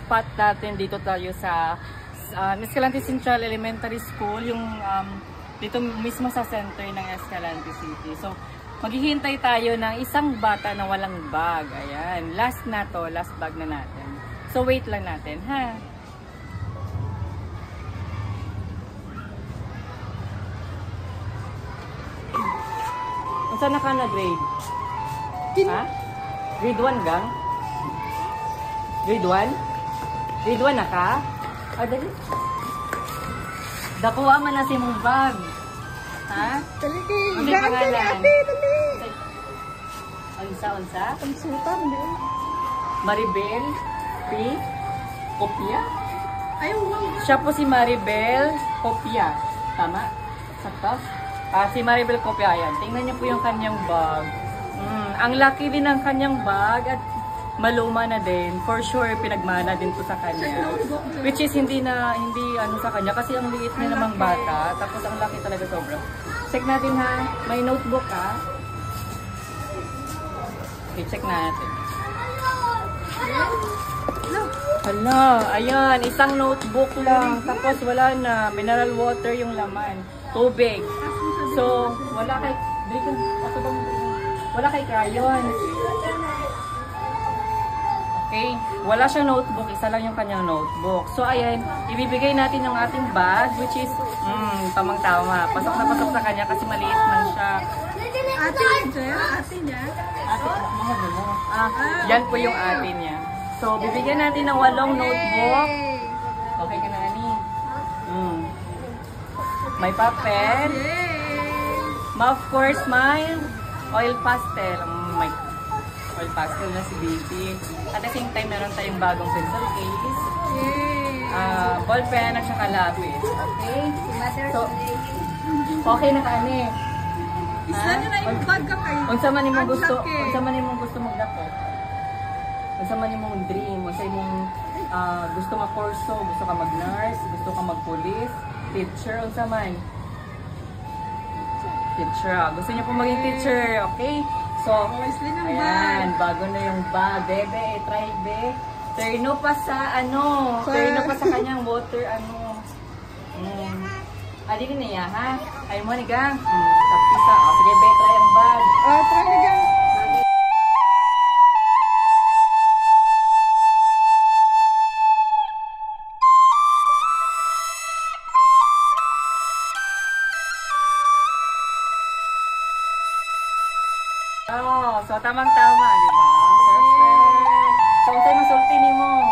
spot natin dito tayo sa Escalante Central Elementary School, yung dito mismo sa center ng Escalante City. So, maghihintay tayo ng isang bata na walang bag. Ayan, last na to, last bag na natin. So, wait lang natin, ha? Saan na ka na grade? Ha? Grade 1 gang? Grade 1? Grade 1 na ka? Dali. Dakuha man na si mong bag. Ha? Dali kay. Ano yung pangalan? Ate, dali. Unsa? Ang suta mo din. Maribel P. Kopya? Ay, wow. Siya po si Maribel Kopya. Tama? Sakto? Si Maribel Kopya, ayan. Tingnan niyo po yung kanyang bag. Ang laki din ng kanyang bag at maluma na din. For sure, pinagmana din po sa kanya. Which is hindi ano sa kanya kasi ang liit niya namang bata. Tapos ang laki talaga sobra. Check natin ha. May notebook ha. Okay, check natin. Hala, ayan. Isang notebook lang. Tapos wala na. Mineral water yung laman. Tubig. So, wala kay crayon. Okay, wala siyang notebook, isa lang yung kanyang notebook. So, ayan, ibibigay natin yung ating bag, which is, tamang-tama. Pasok na pasok sa kanya kasi maliit lang siya. Ate niya? Ate niya? Yan po yung ate niya. So, bibigyan natin ng 8 notebook. Okay ka na, Ani? May papel. Of course, may oil pastel. May oil pastel na si baby. At the same time, meron tayong bagong pencil case. Ball pen at saka lapis. Okay? So, okay na kani. Isa niya na yung bag ka kayo. Unsa man imong gusto magdako? Unsa man imong dream? Unsa imong gusto nga kurso? Gusto ka mag-nurse? Gusto ka mag-police? Teacher? Unsa man? Teacher. Gusto niya po maging teacher. Okay? So, ayan. Bago na yung bag. Bebe, try be. Turno pa sa turno pa sa kanyang water Adi ka niya, ha? Ay mo ni gang. Tapisa. Sige, be, try ang bag. Try na gang. So tamang-tama, di ba? Perfect. So, unsay masulti nimo?